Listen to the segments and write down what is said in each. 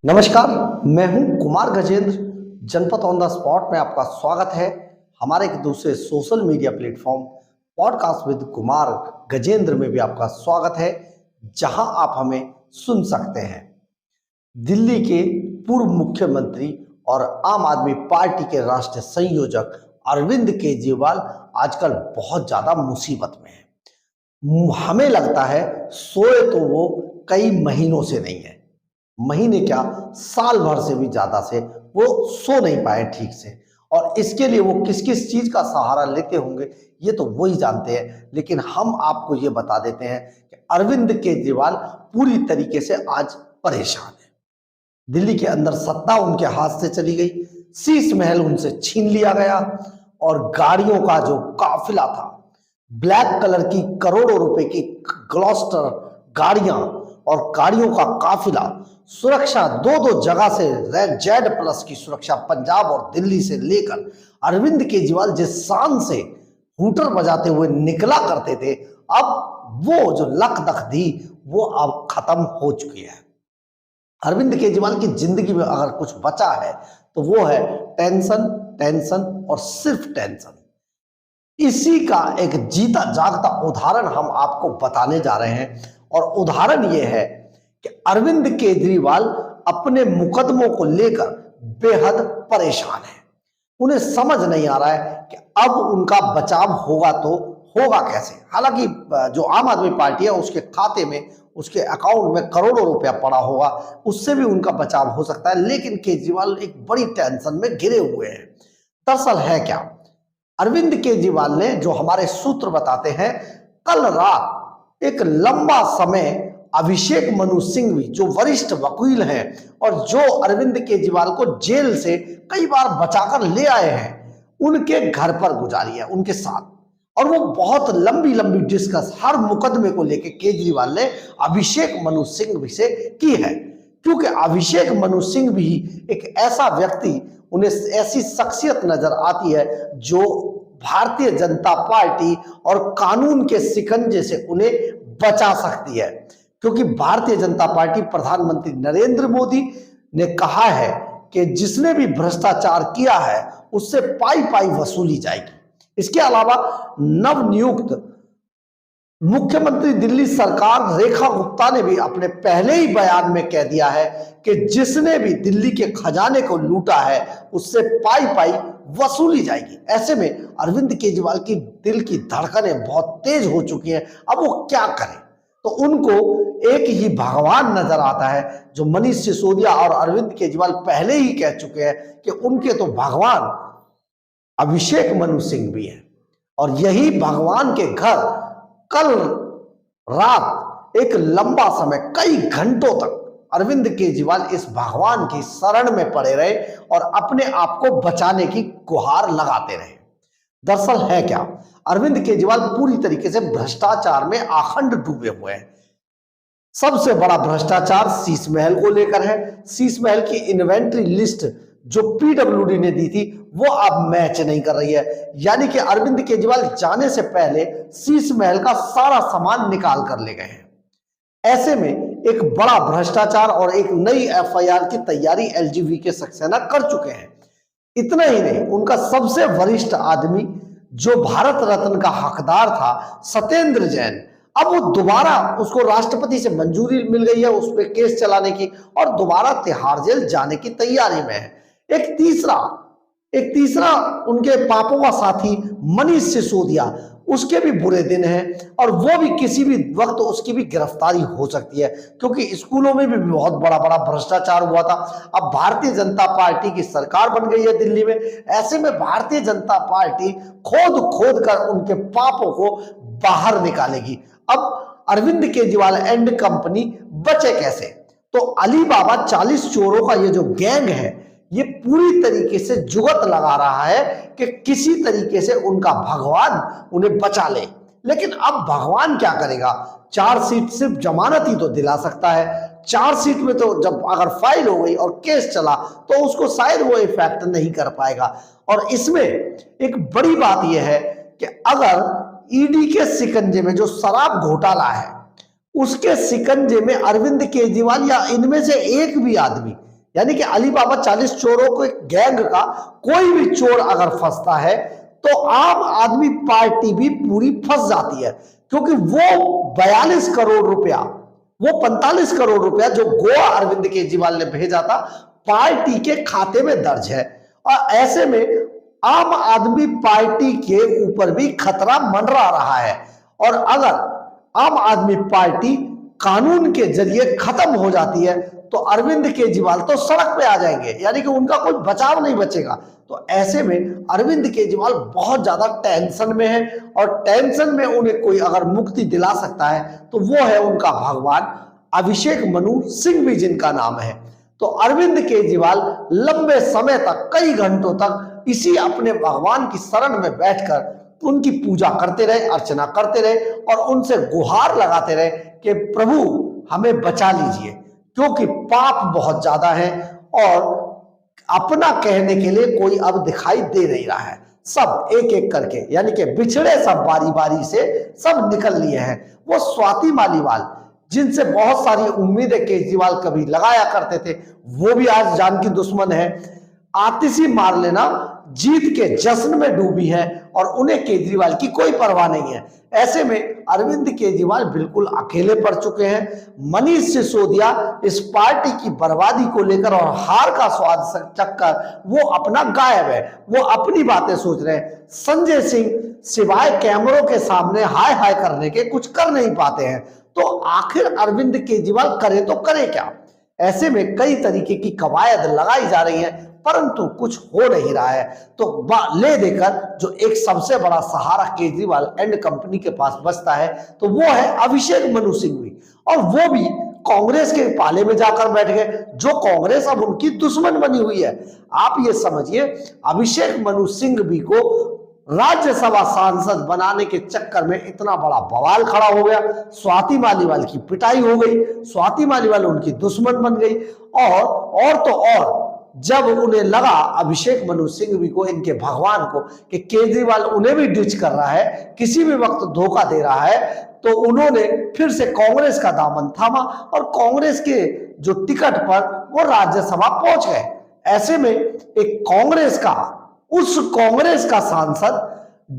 नमस्कार, मैं हूं कुमार गजेंद्र। जनपद ऑन द स्पॉट में आपका स्वागत है। हमारे एक दूसरे social media platform podcast with Kumar Gajendra में भी आपका स्वागत है, जहां आप हमें सुन सकते हैं। दिल्ली के पूर्व मुख्यमंत्री और आम आदमी पार्टी के राष्ट्रीय संयोजक अरविंद केजरीवाल आजकल बहुत ज्यादा मुसीबत में है। हमें लगता है सोए तो वो कई महीनों से नहीं है, महीने क्या साल भर से भी ज्यादा से वो सो नहीं पाए ठीक से। और इसके लिए वो किस किस चीज का सहारा लेते होंगे ये तो वो ही जानते हैं, लेकिन हम आपको ये बता देते हैं कि अरविंद केजरीवाल पूरी तरीके से आज परेशान है। दिल्ली के अंदर सत्ता उनके हाथ से चली गई, शीश महल उनसे छीन लिया गया और गाड़ियों का जो काफिला था, ब्लैक कलर की करोड़ों रुपए की ग्लॉस्टर गाड़ियां और गाड़ियों का काफिला, सुरक्षा दो दो जगह से जेड प्लस की सुरक्षा पंजाब और दिल्ली से लेकर अरविंद केजरीवाल जिस शान से हूटर बजाते हुए निकला करते थे, अब वो जो लकदक थी वो अब खत्म हो चुकी है। अरविंद केजरीवाल की जिंदगी में अगर कुछ बचा है तो वो है टेंशन, टेंशन और सिर्फ टेंशन। इसी का एक जीता जागता उदाहरण हम आपको बताने जा रहे हैं, और उदाहरण ये है कि अरविंद केजरीवाल अपने मुकदमों को लेकर बेहद परेशान है। उन्हें समझ नहीं आ रहा है कि अब उनका बचाव होगा तो होगा कैसे। हालांकि जो आम आदमी पार्टी है उसके खाते में, उसके अकाउंट में करोड़ों रुपया पड़ा होगा, उससे भी उनका बचाव हो सकता है, लेकिन केजरीवाल एक बड़ी टेंशन में घिरे हुए हैं। दरअसल है क्या, अरविंद केजरीवाल ने, जो हमारे सूत्र बताते हैं, कल रात एक लंबा समय अभिषेक मनु सिंघवी, जो वरिष्ठ वकील हैं और जो अरविंद केजरीवाल को जेल से कई बार बचाकर ले आए हैं, उनके घर पर गुजारी है, उनके साथ। और वो बहुत लंबी लंबी डिस्कस हर मुकदमे को लेकर केजरीवाल ने अभिषेक मनु सिंघवी से की है, क्योंकि अभिषेक मनु सिंघवी एक ऐसा व्यक्ति, उन्हें ऐसी शख्सियत नजर आती है जो भारतीय जनता पार्टी और कानून के शिकंजे से उन्हें बचा सकती है। क्योंकि भारतीय जनता पार्टी, प्रधानमंत्री नरेंद्र मोदी ने कहा है कि जिसने भी भ्रष्टाचार किया है उससे पाई पाई वसूली जाएगी। इसके अलावा नवनियुक्त मुख्यमंत्री दिल्ली सरकार रेखा गुप्ता ने भी अपने पहले ही बयान में कह दिया है कि जिसने भी दिल्ली के खजाने को लूटा है उससे पाई पाई वसूली जाएगी। ऐसे में अरविंद केजरीवाल की दिल की धड़कनें बहुत तेज हो चुकी हैं। अब वो क्या करें, तो उनको एक ही भगवान नजर आता है, जो मनीष सिसोदिया और अरविंद केजरीवाल पहले ही कह चुके हैं कि उनके तो भगवान अभिषेक मनु सिंघवी है। और यही भगवान के घर कल रात एक लंबा समय, कई घंटों तक अरविंद केजरीवाल इस भगवान की शरण में पड़े रहे और अपने आप को बचाने की गुहार लगाते रहे। दरअसल है क्या, अरविंद केजरीवाल पूरी तरीके से भ्रष्टाचार में आखंड डूबे हुए हैं। सबसे बड़ा भ्रष्टाचार शीश महल को लेकर है। शीश महल की इन्वेंट्री लिस्ट जो पीडब्ल्यूडी ने दी थी वो अब मैच नहीं कर रही है, यानी कि अरविंद केजरीवाल जाने से पहले शीश महल का सारा सामान निकाल कर ले गए हैं। ऐसे में एक बड़ा भ्रष्टाचार और एक नई एफआईआर की तैयारी एलजीवी के सक्सेना कर चुके हैं। इतना ही नहीं, उनका सबसे वरिष्ठ आदमी जो भारत रत्न का हकदार था, सत्येंद्र जैन, अब वो दोबारा, उसको राष्ट्रपति से मंजूरी मिल गई है उस पर केस चलाने की और दोबारा तिहाड़ जेल जाने की तैयारी में है। एक तीसरा उनके पापों का साथी मनीष सिसोदिया, उसके भी बुरे दिन हैं और वो भी किसी भी वक्त उसकी भी गिरफ्तारी हो सकती है, क्योंकि स्कूलों में भी बहुत बड़ा बड़ा भ्रष्टाचार हुआ था। अब भारतीय जनता पार्टी की सरकार बन गई है दिल्ली में। ऐसे में भारतीय जनता पार्टी खोद खोद कर उनके पापों को बाहर निकालेगी। अब अरविंद केजरीवाल एंड कंपनी बचे कैसे? तो अलीबाबा 40 चोरों का ये जो गैंग है, ये पूरी तरीके से जुगत लगा रहा है कि किसी तरीके से उनका भगवान उन्हें बचा ले। लेकिन अब भगवान क्या करेगा? चार्जशीट सिर्फ जमानत ही तो दिला सकता है। चार्जशीट में तो जब अगर फाइल हो गई और केस चला तो उसको शायद वो इफेक्ट नहीं कर पाएगा। और इसमें एक बड़ी बात यह है कि अगर ईडी के शिकंजे में जो शराब घोटाला है, उसके शिकंजे में अरविंद केजरीवाल या इनमें से एक भी आदमी यानी कि अलीबाबा 40 चोरों के गैंग का कोई भी चोर अगर फंसता है तो आम आदमी पार्टी भी पूरी फंस जाती है, क्योंकि वो 42 करोड़ रुपया, वो 45 करोड़ रुपया जो गोवा अरविंद केजरीवाल ने भेजा था पार्टी के खाते में दर्ज है। और ऐसे में आम आदमी पार्टी के ऊपर भी खतरा मंडरा रहा है। और अगर आम आदमी पार्टी कानून के जरिए खत्म हो जाती है तो अरविंद केजरीवाल तो सड़क पे आ जाएंगे, यानी कि उनका कोई बचाव नहीं बचेगा। तो ऐसे में अरविंद केजरीवाल बहुत ज्यादा टेंशन में है, और टेंशन में उन्हें कोई अगर मुक्ति दिला सकता है तो वो है उनका भगवान अभिषेक मनु सिंघवी, जिनका नाम है। तो अरविंद केजरीवाल लंबे समय तक, कई घंटों तक इसी अपने भगवान की शरण में बैठकर उनकी पूजा करते रहे, अर्चना करते रहे और उनसे गुहार लगाते रहे कि प्रभु हमें बचा लीजिए, क्योंकि पाप बहुत ज्यादा है और अपना कहने के लिए कोई अब दिखाई दे नहीं रहा है। सब एक एक करके, यानी कि बिछड़े सब बारी बारी से सब निकल लिए हैं। वो स्वाति मालीवाल, जिनसे बहुत सारी उम्मीदें केजरीवाल कभी लगाया करते थे, वो भी आज जान की दुश्मन है। आतिशी मार लेना जीत के जश्न में डूबी है और उन्हें केजरीवाल की कोई परवाह नहीं है। ऐसे में अरविंद केजरीवाल बिल्कुल अकेले पड़ चुके हैं। मनीष सिसोदिया इस पार्टी की बर्बादी को लेकर और हार का स्वाद चक्कर वो अपना गायब है, वो अपनी बातें सोच रहे हैं। संजय सिंह सिवाय कैमरों के सामने हाय हाय करने के कुछ कर नहीं पाते हैं। तो आखिर अरविंद केजरीवाल करे तो करे क्या? ऐसे में कई तरीके की कवायद लगाई जा रही है, परंतु कुछ हो नहीं रहा है। तो ले देकर जो एक सबसे बड़ा सहारा केजरीवाल एंड कंपनी के पास बचता है तो वो है अभिषेक मनु सिंघवी, और वो भी कांग्रेस के पाले में जाकर बैठ गए, जो कांग्रेस अब उनकी दुश्मन बनी हुई है। आप ये समझिए, अभिषेक मनु सिंघवी को राज्यसभा सांसद बनाने के चक्कर में इतना बड़ा बवाल खड़ा हो गया। स्वाति मालीवाल की पिटाई हो गई, स्वाति मालीवाल उनकी दुश्मन बन गई। और तो और जब उन्हें लगा अभिषेक मनु सिंघवी को, इनके भगवान को, कि केजरीवाल उन्हें भी डिच कर रहा है, किसी भी वक्त धोखा दे रहा है, तो उन्होंने फिर से कांग्रेस का दामन थामा और कांग्रेस के जो टिकट पर वो राज्यसभा पहुंच गए। ऐसे में एक उस कांग्रेस का सांसद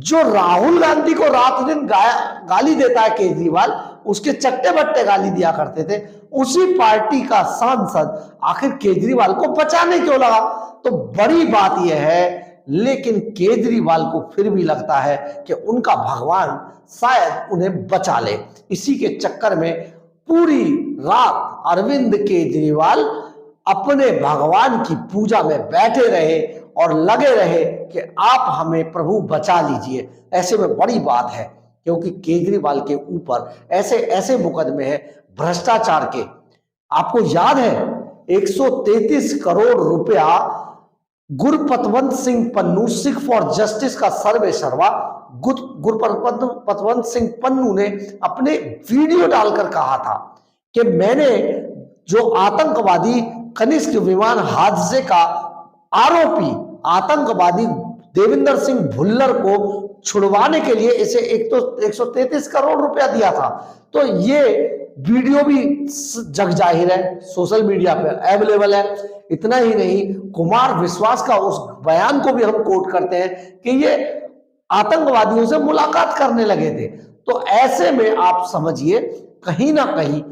जो राहुल गांधी को रात दिन गाली देता है केजरीवाल, उसके चट्टे बट्टे गाली दिया करते थे, उसी पार्टी का सांसद आखिर केजरीवाल को बचाने क्यों लगा? तो बड़ी बात यह है, लेकिन केजरीवाल को फिर भी लगता है कि उनका भगवान शायद उन्हें बचा ले। इसी के चक्कर में पूरी रात अरविंद केजरीवाल अपने भगवान की पूजा में बैठे रहे और लगे रहे कि आप हमें प्रभु बचा लीजिए। ऐसे में बड़ी बात है, क्योंकि केजरीवाल के ऊपर ऐसे ऐसे मुकदमे हैं भ्रष्टाचार के। आपको याद है 133 करोड़ रुपया गुरपतवंत सिंह पन्नू, सिख फॉर जस्टिस का सर्वे सर्वा, गुरपतवंत सिंह पन्नू ने अपने वीडियो डालकर कहा था कि मैंने जो आतंकवादी कनिष्क विमान हादसे का आरोपी आतंकवादी देविंदर सिंह भुल्लर को छुड़वाने के लिए इसे 133 करोड़ रुपया दिया था। तो ये वीडियो भी जग जाहिर है, सोशल मीडिया पर अवेलेबल है। इतना ही नहीं, कुमार विश्वास का उस बयान को भी हम कोट करते हैं कि ये आतंकवादियों से मुलाकात करने लगे थे। तो ऐसे में आप समझिए, कहीं ना कहीं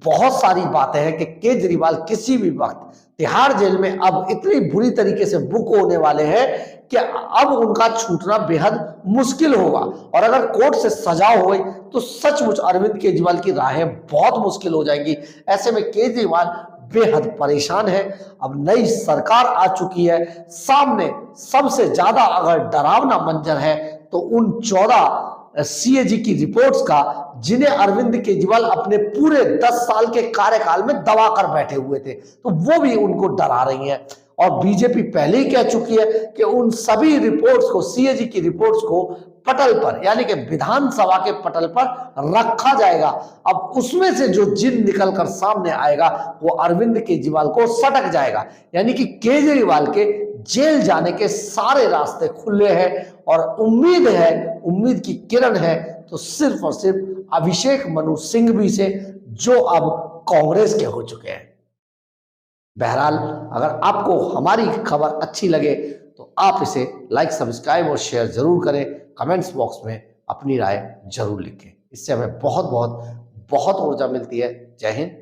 बहुत सारी बातें हैं कि केजरीवाल किसी भी वक्त तिहाड़ जेल में अब इतनी बुरी तरीके से बुक होने वाले हैं कि अब उनका छूटना बेहद मुश्किल होगा। और अगर कोर्ट से सजा हो गई तो सचमुच अरविंद केजरीवाल की राहें बहुत मुश्किल हो जाएंगी। ऐसे में केजरीवाल बेहद परेशान है। अब नई सरकार आ चुकी है, सामने सबसे ज्यादा अगर डरावना मंजर है तो उन 14 सीएजी की रिपोर्ट्स का, जिन्हें अरविंद केजरीवाल अपने पूरे 10 साल के कार्यकाल में दबा कर बैठे हुए थे, तो वो भी उनको डरा रही हैं। और बीजेपी पहले ही कह चुकी है कि उन सभी रिपोर्ट्स को, सीएजी की रिपोर्ट्स को पटल पर, यानी कि विधानसभा के पटल पर रखा जाएगा। अब उसमें से जो जिन निकलकर सामने आएगा वो अरविंद केजरीवाल को सटक जाएगा, यानी कि केजरीवाल के जेल जाने के सारे रास्ते खुले हैं। और उम्मीद है, उम्मीद की किरण है तो सिर्फ और सिर्फ अभिषेक मनु सिंघवी से, जो अब कांग्रेस के हो चुके हैं। बहरहाल, अगर आपको हमारी खबर अच्छी लगे तो आप इसे लाइक, सब्सक्राइब और शेयर जरूर करें। कमेंट्स बॉक्स में अपनी राय जरूर लिखें। इससे हमें बहुत बहुत बहुत ऊर्जा मिलती है। जय हिंद,